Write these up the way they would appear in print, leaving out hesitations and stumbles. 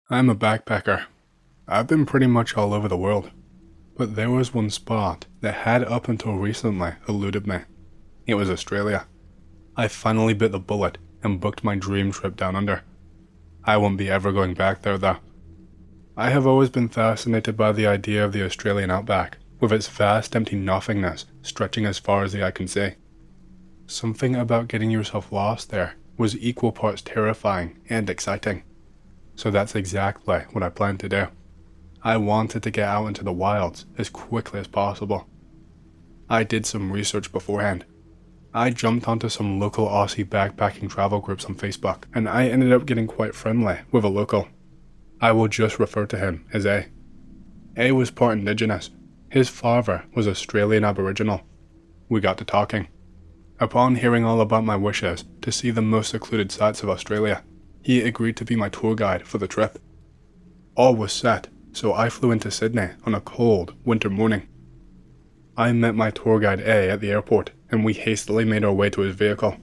I'm a backpacker. I've been pretty much all over the world, but there was one spot that had up until recently eluded me. It was Australia. I finally bit the bullet and booked my dream trip down under. I won't be ever going back there though. I have always been fascinated by the idea of the Australian outback, with its vast empty nothingness stretching as far as the eye can see. Something about getting yourself lost there was equal parts terrifying and exciting. So that's exactly what I planned to do. I wanted to get out into the wilds as quickly as possible. I did some research beforehand. I jumped onto some local Aussie backpacking travel groups on Facebook, and I ended up getting quite friendly with a local. I will just refer to him as A. A was part Indigenous. His father was Australian Aboriginal. We got to talking. Upon hearing all about my wishes to see the most secluded sites of Australia, he agreed to be my tour guide for the trip. All was set, so I flew into Sydney on a cold winter morning. I met my tour guide A at the airport, and we hastily made our way to his vehicle.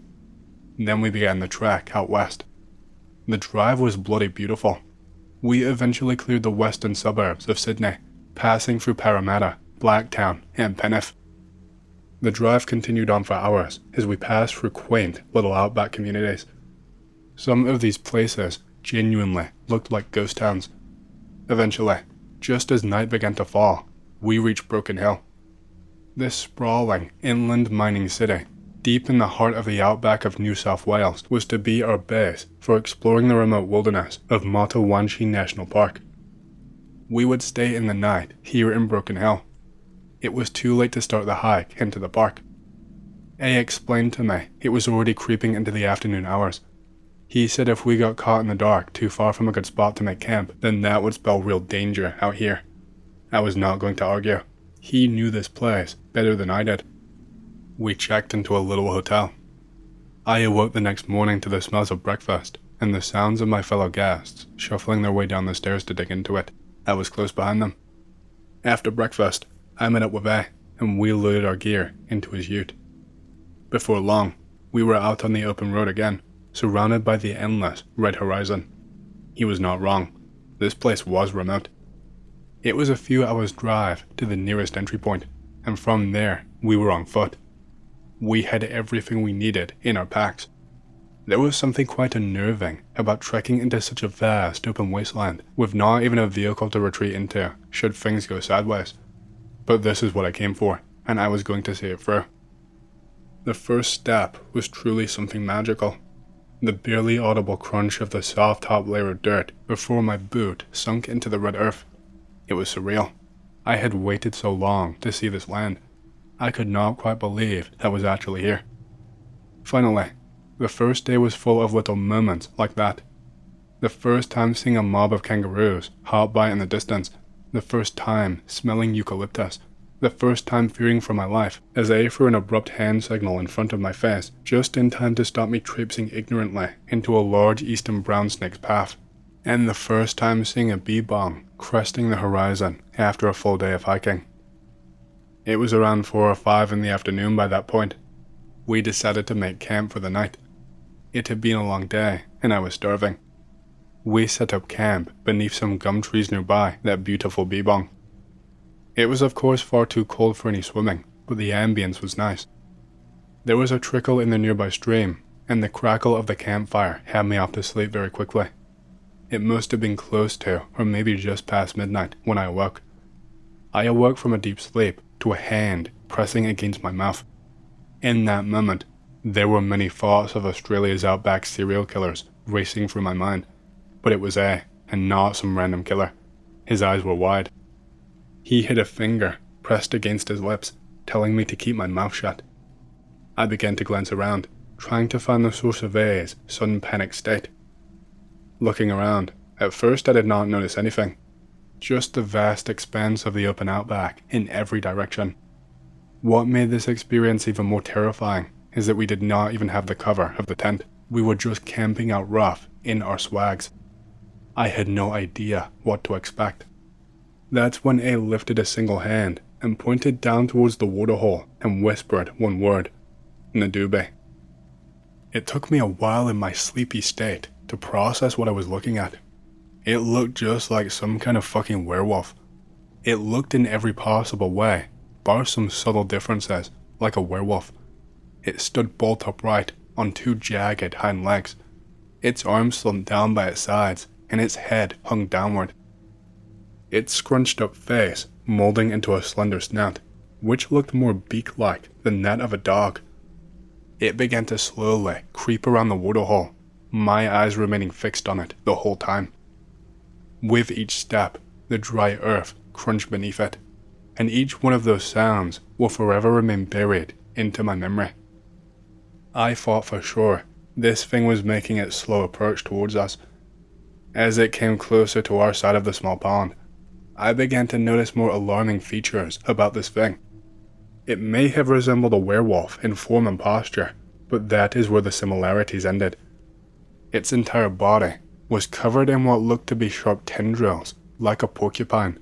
Then we began the trek out west. The drive was bloody beautiful. We eventually cleared the western suburbs of Sydney, passing through Parramatta, Blacktown, and Penrith. The drive continued on for hours as we passed through quaint little outback communities. Some of these places genuinely looked like ghost towns. Eventually, just as night began to fall, we reached Broken Hill. This sprawling inland mining city, deep in the heart of the outback of New South Wales, was to be our base for exploring the remote wilderness of Matawanshi National Park. We would stay in the night here in Broken Hill. It was too late to start the hike into the park. A explained to me it was already creeping into the afternoon hours. He said if we got caught in the dark too far from a good spot to make camp, then that would spell real danger out here. I was not going to argue. He knew this place better than I did. We checked into a little hotel. I awoke the next morning to the smells of breakfast and the sounds of my fellow guests shuffling their way down the stairs to dig into it. I was close behind them. After breakfast, I met up with A, and we loaded our gear into his ute. Before long, we were out on the open road again, surrounded by the endless red horizon. He was not wrong. This place was remote. It was a few hours' drive to the nearest entry point, and from there, we were on foot. We had everything we needed in our packs. There was something quite unnerving about trekking into such a vast open wasteland with not even a vehicle to retreat into should things go sideways. But this is what I came for, and I was going to see it through. The first step was truly something magical. The barely audible crunch of the soft top layer of dirt before my boot sunk into the red earth. It was surreal. I had waited so long to see this land. I could not quite believe that was actually here. Finally, the first day was full of little moments like that. The first time seeing a mob of kangaroos hop by in the distance. The first time smelling eucalyptus. The first time fearing for my life as A threw an abrupt hand signal in front of my face just in time to stop me traipsing ignorantly into a large eastern brown snake's path. And the first time seeing a bee bong cresting the horizon after a full day of hiking. It was around 4 or 5 in the afternoon by that point. We decided to make camp for the night. It had been a long day and I was starving. We set up camp beneath some gum trees nearby that beautiful bee bong. It was of course far too cold for any swimming, but the ambience was nice. There was a trickle in the nearby stream, and the crackle of the campfire had me off to sleep very quickly. It must have been close to, or maybe just past midnight, when I awoke. I awoke from a deep sleep to a hand pressing against my mouth. In that moment, there were many thoughts of Australia's outback serial killers racing through my mind, but it was A, and not some random killer. His eyes were wide. He had a finger pressed against his lips, telling me to keep my mouth shut. I began to glance around, trying to find the source of A's sudden panic state. Looking around, at first I did not notice anything. Just the vast expanse of the open outback in every direction. What made this experience even more terrifying is that we did not even have the cover of the tent. We were just camping out rough in our swags. I had no idea what to expect. That's when A lifted a single hand and pointed down towards the waterhole and whispered one word, Nadube. It took me a while in my sleepy state to process what I was looking at. It looked just like some kind of fucking werewolf. It looked in every possible way, bar some subtle differences, like a werewolf. It stood bolt upright on two jagged hind legs. Its arms slumped down by its sides, and its head hung downward. Its scrunched up face molding into a slender snout, which looked more beak-like than that of a dog. It began to slowly creep around the waterhole, my eyes remaining fixed on it the whole time. With each step, the dry earth crunched beneath it, and each one of those sounds will forever remain buried into my memory. I thought for sure this thing was making its slow approach towards us. As it came closer to our side of the small pond, I began to notice more alarming features about this thing. It may have resembled a werewolf in form and posture, but that is where the similarities ended. Its entire body was covered in what looked to be sharp tendrils, like a porcupine.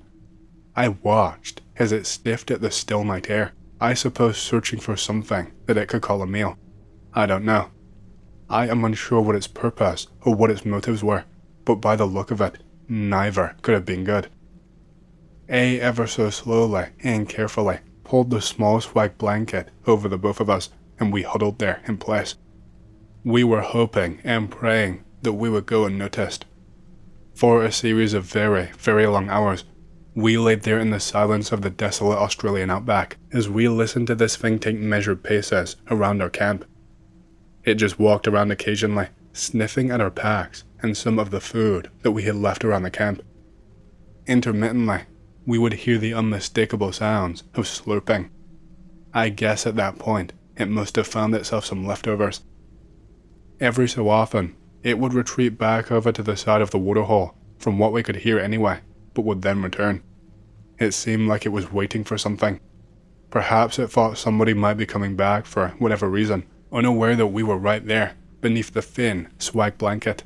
I watched as it sniffed at the still night air, I suppose searching for something that it could call a meal. I don't know. I am unsure what its purpose or what its motives were, but by the look of it, neither could have been good. A ever so slowly and carefully pulled the small swag blanket over the both of us, and we huddled there in place. We were hoping and praying that we would go unnoticed. For a series of very, very long hours, we laid there in the silence of the desolate Australian outback as we listened to this thing take measured paces around our camp. It just walked around occasionally, sniffing at our packs and some of the food that we had left around the camp. Intermittently, we would hear the unmistakable sounds of slurping. I guess at that point, it must have found itself some leftovers. Every so often, it would retreat back over to the side of the waterhole, from what we could hear anyway, but would then return. It seemed like it was waiting for something. Perhaps it thought somebody might be coming back for whatever reason, unaware that we were right there, beneath the thin swag blanket.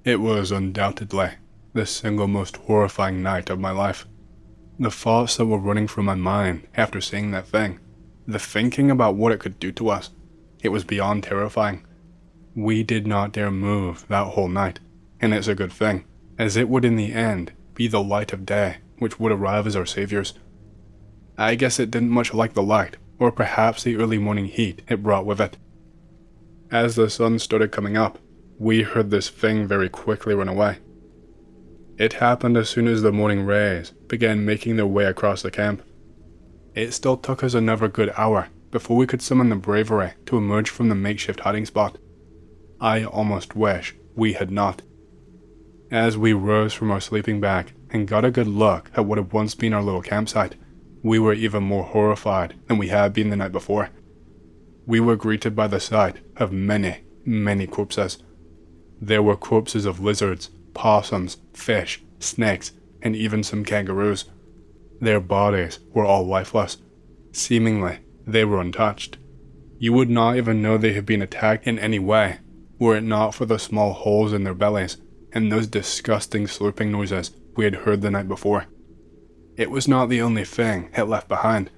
It was undoubtedly the single most horrifying night of my life. The thoughts that were running through my mind after seeing that thing, the thinking about what it could do to us, it was beyond terrifying. We did not dare move that whole night, and it's a good thing, as it would in the end be the light of day which would arrive as our saviors. I guess it didn't much like the light, or perhaps the early morning heat it brought with it. As the sun started coming up, we heard this thing very quickly run away. It happened as soon as the morning rays began making their way across the camp. It still took us another good hour before we could summon the bravery to emerge from the makeshift hiding spot. I almost wish we had not. As we rose from our sleeping bag and got a good look at what had once been our little campsite, we were even more horrified than we had been the night before. We were greeted by the sight of many, many corpses. There were corpses of lizards, possums, fish, snakes, and even some kangaroos. Their bodies were all lifeless. Seemingly, they were untouched. You would not even know they had been attacked in any way, were it not for the small holes in their bellies and those disgusting slurping noises we had heard the night before. It was not the only thing it left behind.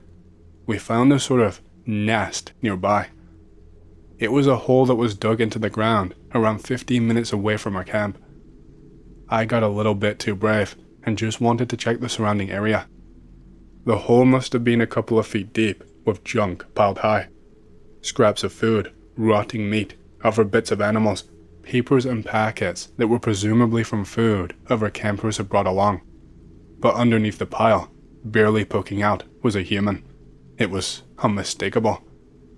We found a sort of nest nearby. It was a hole that was dug into the ground around 15 minutes away from our camp. I got a little bit too brave and just wanted to check the surrounding area. The hole must have been a couple of feet deep with junk piled high. Scraps of food, rotting meat, other bits of animals, papers and packets that were presumably from food other campers had brought along. But underneath the pile, barely poking out, was a human. It was unmistakable.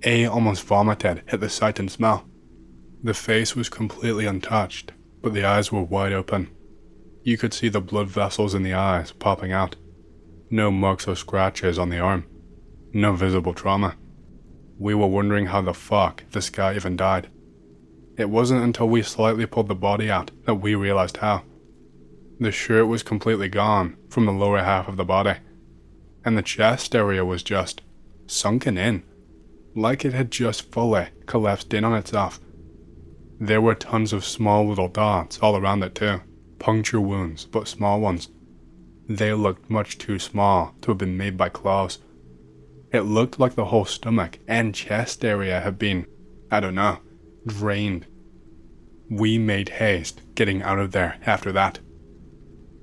A almost vomited at the sight and smell. The face was completely untouched, but the eyes were wide open. You could see the blood vessels in the eyes popping out. No marks or scratches on the arm. No visible trauma. We were wondering how the fuck this guy even died. It wasn't until we slightly pulled the body out that we realized how. The shirt was completely gone from the lower half of the body, and the chest area was just sunken in, like it had just fully collapsed in on itself. There were tons of small little dots all around it too, puncture wounds, but small ones. They looked much too small to have been made by claws. It looked like the whole stomach and chest area had been, I don't know, drained. We made haste getting out of there after that.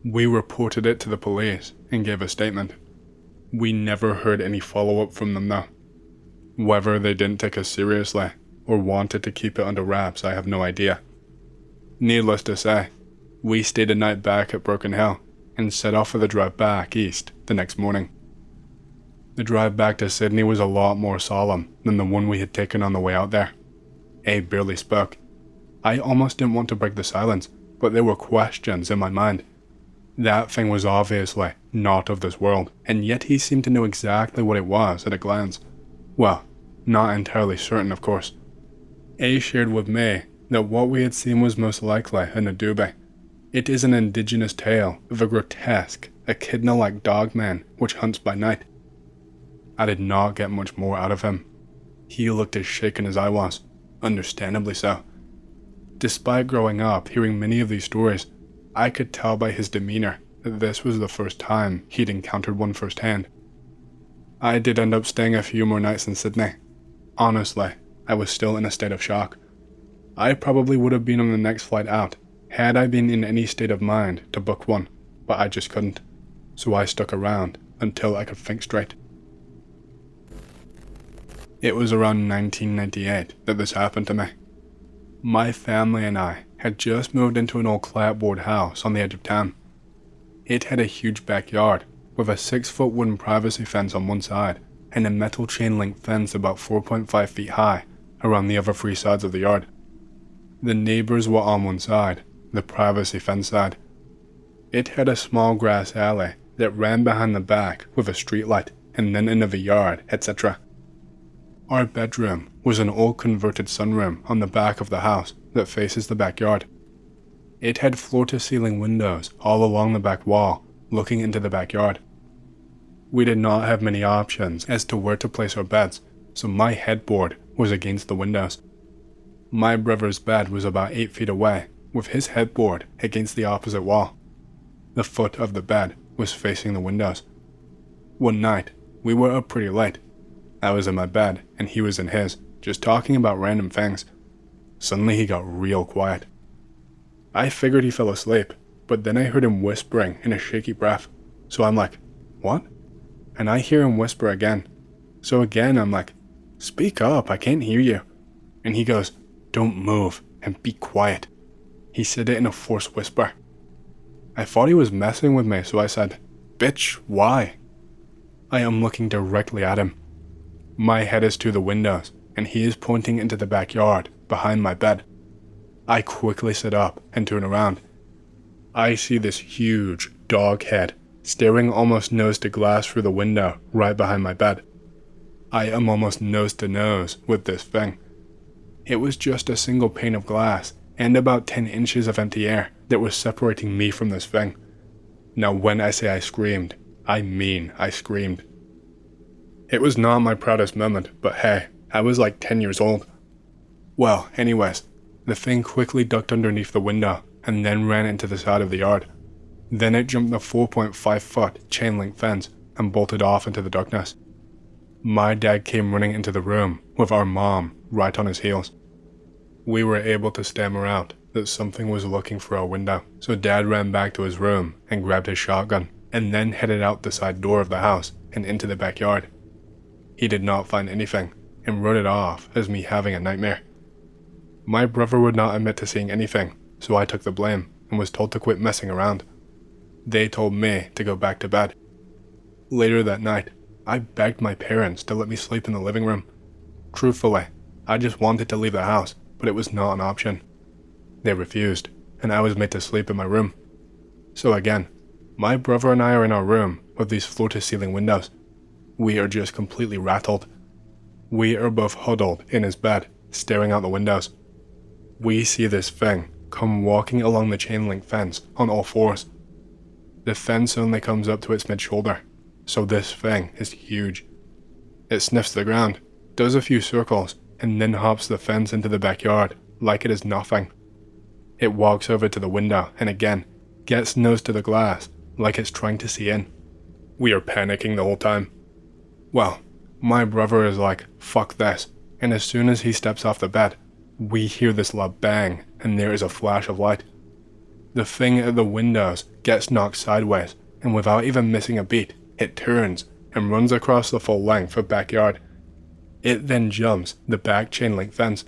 We reported it to the police and gave a statement. We never heard any follow-up from them though. Whether they didn't take us seriously or wanted to keep it under wraps, I have no idea. Needless to say, we stayed a night back at Broken Hill and set off for the drive back east the next morning. The drive back to Sydney was a lot more solemn than the one we had taken on the way out there. Abe barely spoke. I almost didn't want to break the silence, but there were questions in my mind. That thing was obviously not of this world, and yet he seemed to know exactly what it was at a glance. Well, not entirely certain, of course. A shared with me that what we had seen was most likely a Nadubi. It is an indigenous tale of a grotesque, echidna-like dogman which hunts by night. I did not get much more out of him. He looked as shaken as I was, understandably so. Despite growing up hearing many of these stories, I could tell by his demeanor that this was the first time he'd encountered one firsthand. I did end up staying a few more nights in Sydney. Honestly, I was still in a state of shock. I probably would have been on the next flight out had I been in any state of mind to book one, but I just couldn't, so I stuck around until I could think straight. It was around 1998 that this happened to me. My family and I had just moved into an old clapboard house on the edge of town. It had a huge backyard with a 6-foot wooden privacy fence on one side and a metal chain link fence about 4.5 feet high around the other 3 sides of the yard. The neighbors were on one side, the privacy fence side. It had a small grass alley that ran behind the back with a streetlight and then into the yard, etc. Our bedroom was an old converted sunroom on the back of the house that faces the backyard. It had floor-to-ceiling windows all along the back wall, looking into the backyard. We did not have many options as to where to place our beds, so my headboard was against the windows. My brother's bed was about 8 feet away, with his headboard against the opposite wall. The foot of the bed was facing the windows. One night, we were up pretty late. I was in my bed, and he was in his, just talking about random things. Suddenly he got real quiet. I figured he fell asleep, but then I heard him whispering in a shaky breath, so I'm like, what? And I hear him whisper again. So again I'm like, speak up, I can't hear you. And he goes, don't move, and be quiet. He said it in a forced whisper. I thought he was messing with me, so I said, bitch, why? I am looking directly at him. My head is to the windows, and he is pointing into the backyard, behind my bed. I quickly sit up and turn around. I see this huge dog head, staring almost nose to glass through the window, right behind my bed. I am almost nose to nose with this thing. It was just a single pane of glass, and about 10 inches of empty air that was separating me from this thing. Now when I say I screamed, I mean I screamed. It was not my proudest moment, but hey, I was like 10 years old. Well, anyways, the thing quickly ducked underneath the window and then ran into the side of the yard. Then it jumped the 4.5-foot chain link fence and bolted off into the darkness. My dad came running into the room with our mom right on his heels. We were able to stammer out that something was looking through our window, so Dad ran back to his room and grabbed his shotgun and then headed out the side door of the house and into the backyard. He did not find anything and wrote it off as me having a nightmare. My brother would not admit to seeing anything, so I took the blame and was told to quit messing around. They told me to go back to bed. Later that night, I begged my parents to let me sleep in the living room. Truthfully, I just wanted to leave the house, but it was not an option. They refused, and I was made to sleep in my room. So again, my brother and I are in our room with these floor-to-ceiling windows. We are just completely rattled. We are both huddled in his bed, staring out the windows. We see this thing come walking along the chain link fence on all fours. The fence only comes up to its mid-shoulder, so this thing is huge. It sniffs the ground, does a few circles, and then hops the fence into the backyard like it is nothing. It walks over to the window and again gets nose to the glass like it's trying to see in. We are panicking the whole time. Well, my brother is like, fuck this, and as soon as he steps off the bed, We hear this loud bang, and there is a flash of light. The thing at the windows gets knocked sideways, and without even missing a beat, it turns and runs across the full length of backyard. It then jumps the back chain link fence.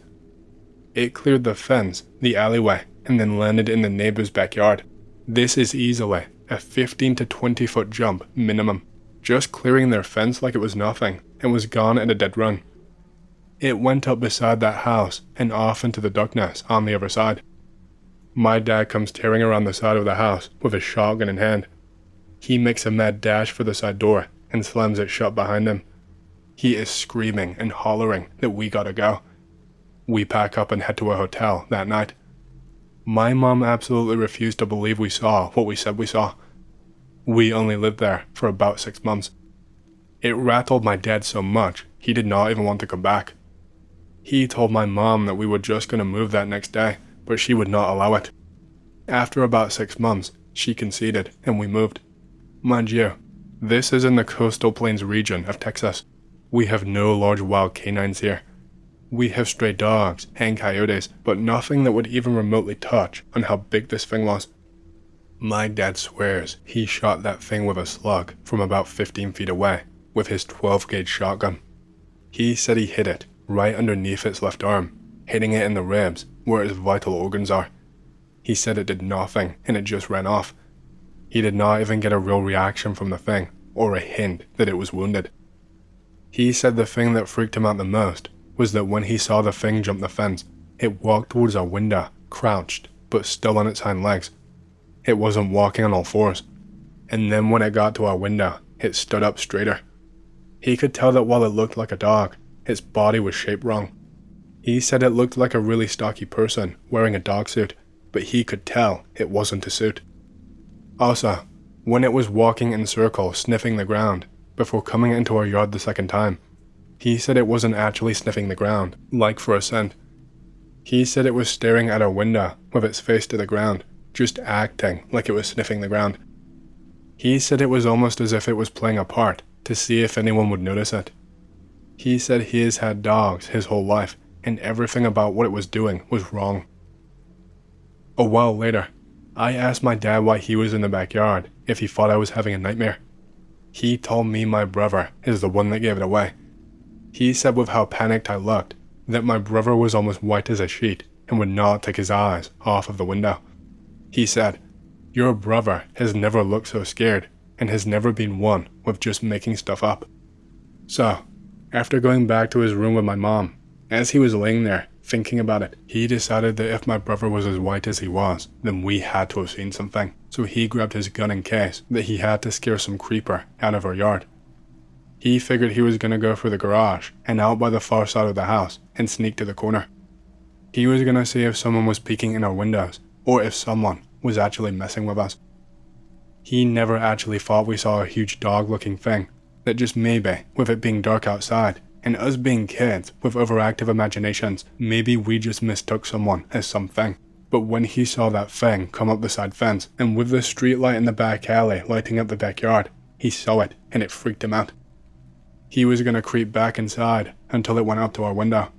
It cleared the fence, the alleyway, and then landed in the neighbor's backyard. This is easily a 15 to 20 foot jump minimum, just clearing their fence like it was nothing, and was gone at a dead run. It went up beside that house and off into the darkness on the other side. My dad comes tearing around the side of the house with a shotgun in hand. He makes a mad dash for the side door and slams it shut behind him. He is screaming and hollering that we gotta go. We pack up and head to a hotel that night. My mom absolutely refused to believe we saw what we said we saw. We only lived there for about 6 months. It rattled my dad so much, he did not even want to come back. He told my mom that we were just going to move that next day, but she would not allow it. After about 6 months, she conceded and we moved. Mind you, this is in the coastal plains region of Texas. We have no large wild canines here. We have stray dogs and coyotes, but nothing that would even remotely touch on how big this thing was. My dad swears he shot that thing with a slug from about 15 feet away with his 12-gauge shotgun. He said he hit it right underneath its left arm, hitting it in the ribs where its vital organs are. He said it did nothing and it just ran off. He did not even get a real reaction from the thing or a hint that it was wounded. He said the thing that freaked him out the most was that when he saw the thing jump the fence, it walked towards our window, crouched, but still on its hind legs. It wasn't walking on all fours. And then when it got to our window, it stood up straighter. He could tell that while it looked like a dog, its body was shaped wrong. He said it looked like a really stocky person wearing a dog suit, but he could tell it wasn't a suit. Also, when it was walking in circles sniffing the ground before coming into our yard the second time, he said it wasn't actually sniffing the ground, like for a scent. He said it was staring at our window with its face to the ground, just acting like it was sniffing the ground. He said it was almost as if it was playing a part to see if anyone would notice it. He said he has had dogs his whole life, and everything about what it was doing was wrong. A while later, I asked my dad why he was in the backyard if he thought I was having a nightmare. He told me my brother is the one that gave it away. He said with how panicked I looked, that my brother was almost white as a sheet and would not take his eyes off of the window. He said, "Your brother has never looked so scared and has never been one with just making stuff up." So, after going back to his room with my mom, as he was laying there thinking about it, he decided that if my brother was as white as he was, then we had to have seen something. So he grabbed his gun in case that he had to scare some creeper out of our yard. He figured he was going to go through the garage and out by the far side of the house and sneak to the corner. He was going to see if someone was peeking in our windows or if someone was actually messing with us. He never actually thought we saw a huge dog-looking thing, that just maybe, with it being dark outside and us being kids with overactive imaginations, maybe we just mistook someone as something. But when he saw that thing come up the side fence and with the street light in the back alley lighting up the backyard, he saw it and it freaked him out. He was going to creep back inside until it went up to our window.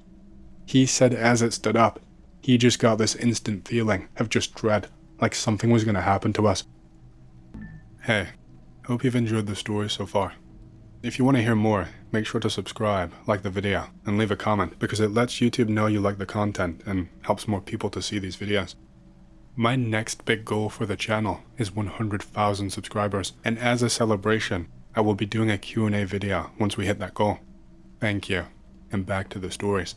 He said as it stood up, he just got this instant feeling of just dread, like something was going to happen to us. Hey, hope you've enjoyed the story so far. If you want to hear more, make sure to subscribe, like the video, and leave a comment because it lets YouTube know you like the content and helps more people to see these videos. My next big goal for the channel is 100,000 subscribers, and as a celebration, I will be doing a Q&A video once we hit that goal. Thank you, and back to the stories.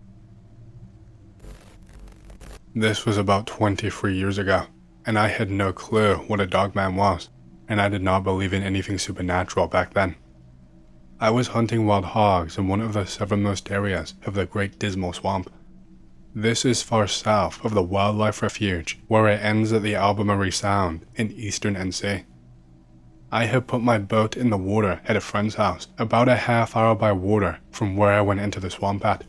This was about 23 years ago, and I had no clue what a dogman was, and I did not believe in anything supernatural back then. I was hunting wild hogs in one of the southernmost areas of the Great Dismal Swamp. This is far south of the wildlife refuge where it ends at the Albemarle Sound in eastern NC. I had put my boat in the water at a friend's house about a half hour by water from where I went into the swamp at.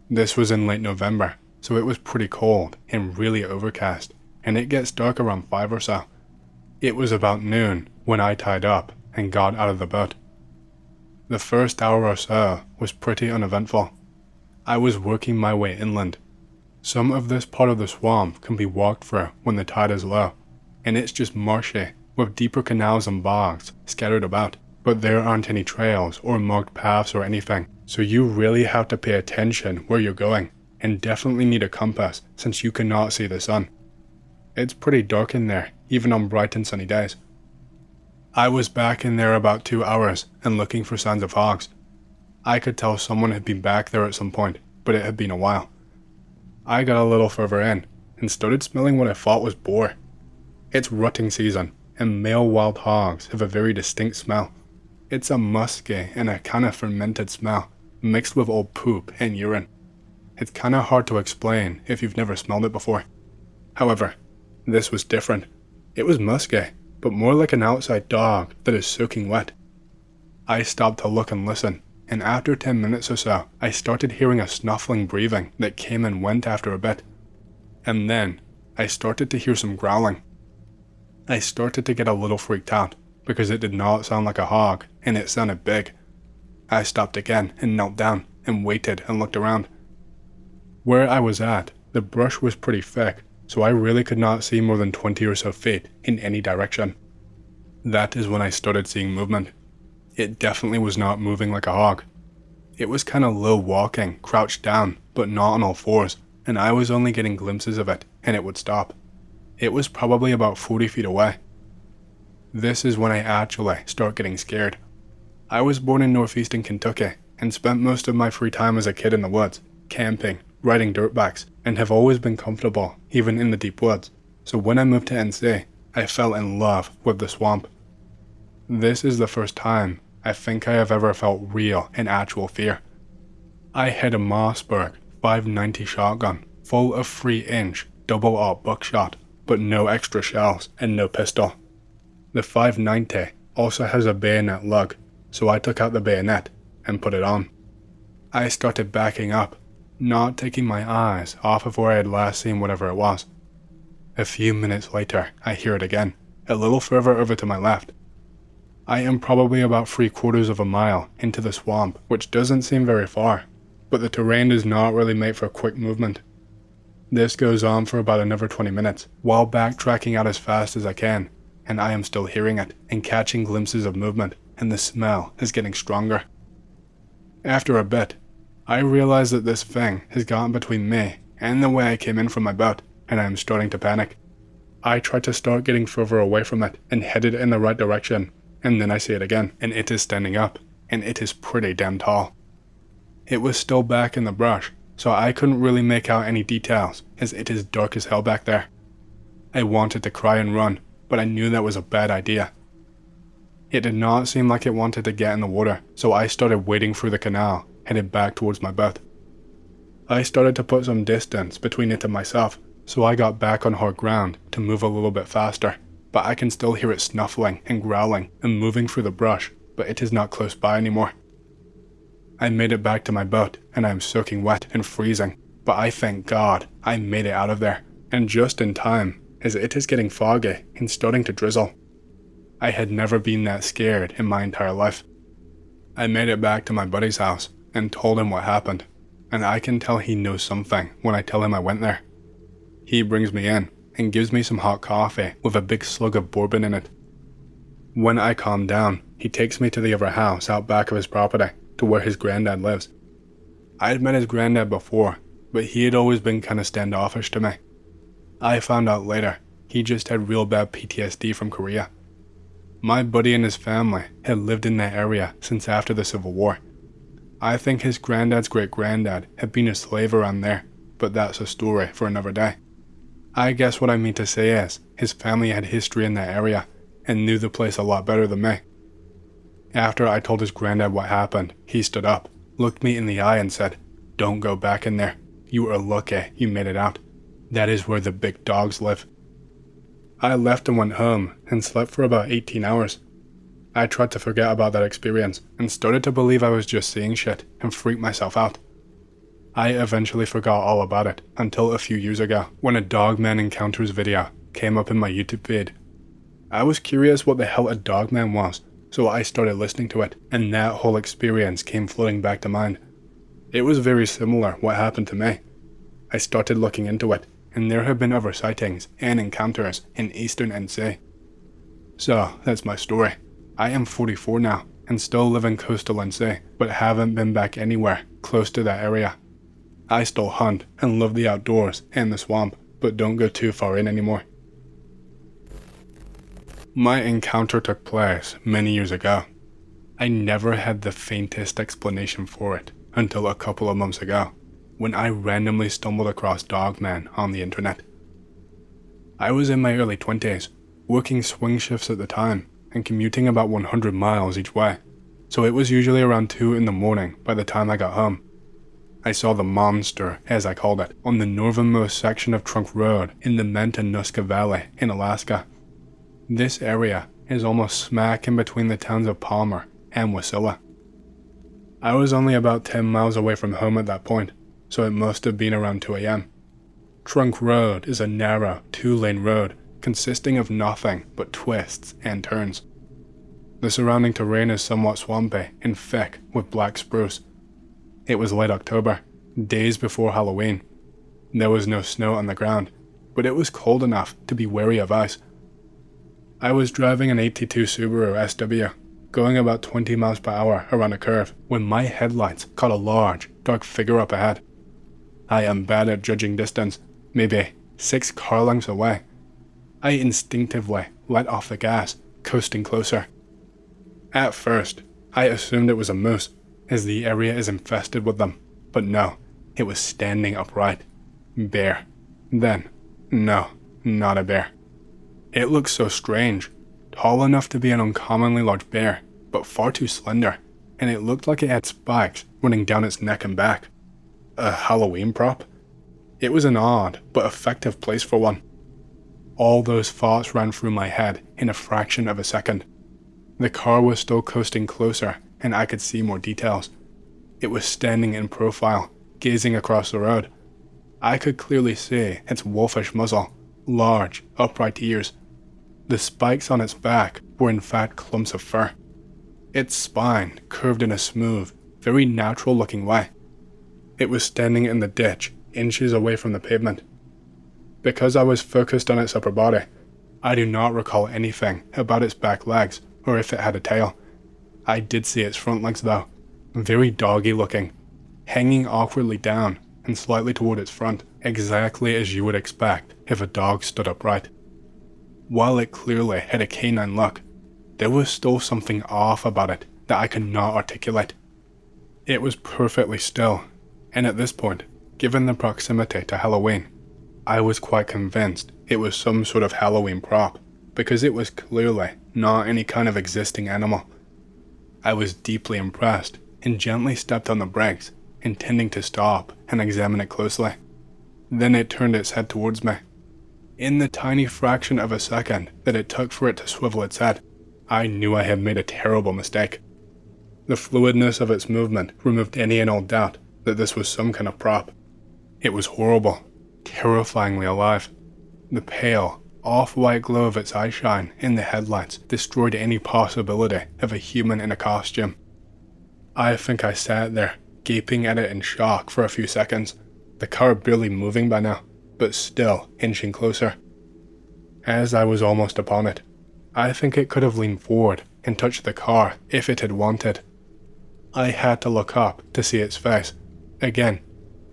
This was in late November, so it was pretty cold and really overcast, and it gets dark around 5 or so. It was about noon when I tied up and got out of the boat. The first hour or so was pretty uneventful. I was working my way inland. Some of this part of the swamp can be walked through when the tide is low, and it's just marshy with deeper canals and bogs scattered about, but there aren't any trails or marked paths or anything, so you really have to pay attention where you're going, and definitely need a compass since you cannot see the sun. It's pretty dark in there, even on bright and sunny days. I was back in there about 2 hours and looking for signs of hogs. I could tell someone had been back there at some point, but it had been a while. I got a little further in and started smelling what I thought was boar. It's rutting season, and male wild hogs have a very distinct smell. It's a musky and a kind of fermented smell, mixed with old poop and urine. It's kind of hard to explain if you've never smelled it before. However, this was different. It was musky, but more like an outside dog that is soaking wet. I stopped to look and listen, and after 10 minutes or so, I started hearing a snuffling breathing that came and went after a bit. And then, I started to hear some growling. I started to get a little freaked out, because it did not sound like a hog, and it sounded big. I stopped again and knelt down and waited and looked around. Where I was at, the brush was pretty thick, so I really could not see more than 20 or so feet in any direction. That is when I started seeing movement. It definitely was not moving like a hog. It was kind of low walking, crouched down, but not on all fours, and I was only getting glimpses of it, and it would stop. It was probably about 40 feet away. This is when I actually start getting scared. I was born in northeastern Kentucky, and spent most of my free time as a kid in the woods, camping, riding dirt bikes, and have always been comfortable, even in the deep woods. So when I moved to NC, I fell in love with the swamp. This is the first time I think I have ever felt real and actual fear. I had a Mossberg 590 shotgun, full of 3-inch double-aught buckshot, but no extra shells and no pistol. The 590 also has a bayonet lug, so I took out the bayonet and put it on. I started backing up, not taking my eyes off of where I had last seen whatever it was. A few minutes later, I hear it again, a little further over to my left. I am probably about 3/4 of a mile into the swamp, which doesn't seem very far, but the terrain does not really make for quick movement. This goes on for about another 20 minutes, while backtracking out as fast as I can, and I am still hearing it and catching glimpses of movement, and the smell is getting stronger. After a bit, I realize that this thing has gotten between me and the way I came in from my boat, and I am starting to panic. I try to start getting further away from it and headed in the right direction, and then I see it again, and it is standing up, and it is pretty damn tall. It was still back in the brush, so I couldn't really make out any details, as it is dark as hell back there. I wanted to cry and run, but I knew that was a bad idea. It did not seem like it wanted to get in the water, so I started wading through the canal, headed back towards my boat. I started to put some distance between it and myself, so I got back on hard ground to move a little bit faster, but I can still hear it snuffling and growling and moving through the brush, but it is not close by anymore. I made it back to my boat, and I am soaking wet and freezing, but I thank God I made it out of there, and just in time, as it is getting foggy and starting to drizzle. I had never been that scared in my entire life. I made it back to my buddy's house and told him what happened, and I can tell he knows something when I tell him I went there. He brings me in and gives me some hot coffee with a big slug of bourbon in it. When I calm down, he takes me to the other house out back of his property, to where his granddad lives. I had met his granddad before, but he had always been kinda standoffish to me. I found out later, he just had real bad PTSD from Korea. My buddy and his family had lived in that area since after the Civil War. I think his granddad's great-granddad had been a slave around there, but that's a story for another day. I guess what I mean to say is, his family had history in that area, and knew the place a lot better than me. After I told his granddad what happened, he stood up, looked me in the eye and said, "Don't go back in there. You are lucky you made it out. That is where the big dogs live." I left and went home and slept for about 18 hours. I tried to forget about that experience and started to believe I was just seeing shit and freaked myself out. I eventually forgot all about it until a few years ago when a Dogman Encounters video came up in my YouTube feed. I was curious what the hell a Dogman was, so I started listening to it, and that whole experience came floating back to mind. It was very similar what happened to me. I started looking into it, and there have been other sightings and encounters in eastern NC. So, that's my story. I am 44 now, and still live in coastal NC, but haven't been back anywhere close to that area. I still hunt and love the outdoors and the swamp, but don't go too far in anymore. My encounter took place many years ago. I never had the faintest explanation for it until a couple of months ago, when I randomly stumbled across Dogman on the internet. I was in my early 20s, working swing shifts at the time, and commuting about 100 miles each way, so it was usually around 2 in the morning by the time I got home. I saw the monster, as I called it, on the northernmost section of Trunk Road in the Matanuska Valley in Alaska. This area is almost smack in between the towns of Palmer and Wasilla. I was only about 10 miles away from home at that point, so it must have been around 2 a.m. Trunk Road is a narrow, 2-lane road consisting of nothing but twists and turns. The surrounding terrain is somewhat swampy and thick with black spruce. It was late October, days before Halloween. There was no snow on the ground, but it was cold enough to be wary of ice. I was driving an 82 Subaru SW, going about 20 miles per hour around a curve, when my headlights caught a large, dark figure up ahead. I am bad at judging distance, maybe 6 car lengths away. I instinctively let off the gas, coasting closer. At first, I assumed it was a moose, as the area is infested with them, but no, it was standing upright. Bear. Then, no, not a bear. It looked so strange, tall enough to be an uncommonly large bear, but far too slender, and it looked like it had spikes running down its neck and back. A Halloween prop? It was an odd but effective place for one. All those thoughts ran through my head in a fraction of a second. The car was still coasting closer, and I could see more details. It was standing in profile, gazing across the road. I could clearly see its wolfish muzzle, large, upright ears. The spikes on its back were in fact clumps of fur. Its spine curved in a smooth, very natural-looking way. It was standing in the ditch, inches away from the pavement. Because I was focused on its upper body, I do not recall anything about its back legs or if it had a tail. I did see its front legs though, very doggy-looking, hanging awkwardly down and slightly toward its front, exactly as you would expect if a dog stood upright. While it clearly had a canine look, there was still something off about it that I could not articulate. It was perfectly still, and at this point, given the proximity to Halloween, I was quite convinced it was some sort of Halloween prop, because it was clearly not any kind of existing animal. I was deeply impressed and gently stepped on the brakes, intending to stop and examine it closely. Then it turned its head towards me. In the tiny fraction of a second that it took for it to swivel its head, I knew I had made a terrible mistake. The fluidness of its movement removed any and all doubt that this was some kind of prop. It was horrible, terrifyingly alive. The pale, off-white glow of its eyeshine in the headlights destroyed any possibility of a human in a costume. I think I sat there, gaping at it in shock for a few seconds, the car barely moving by now, but still inching closer. As I was almost upon it, I think it could have leaned forward and touched the car if it had wanted. I had to look up to see its face. Again,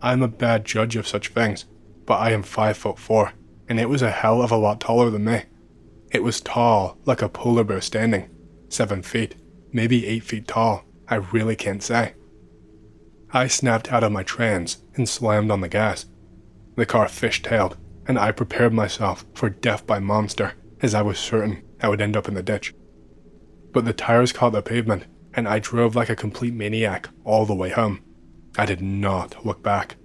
I'm a bad judge of such things, but I am 5'4", and it was a hell of a lot taller than me. It was tall, like a polar bear standing, 7 feet, maybe 8 feet tall, I really can't say. I snapped out of my trance and slammed on the gas. The car fishtailed, and I prepared myself for death by monster, as I was certain I would end up in the ditch. But the tires caught the pavement, and I drove like a complete maniac all the way home. I did not look back.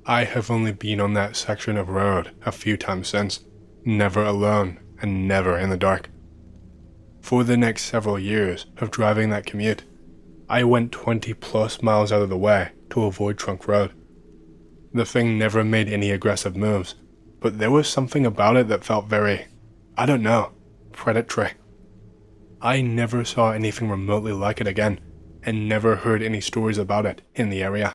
I have only been on that section of road a few times since, never alone and never in the dark. For the next several years of driving that commute, I went 20 plus miles out of the way to avoid Trunk Road. The thing never made any aggressive moves, but there was something about it that felt very, I don't know, predatory. I never saw anything remotely like it again, and never heard any stories about it in the area.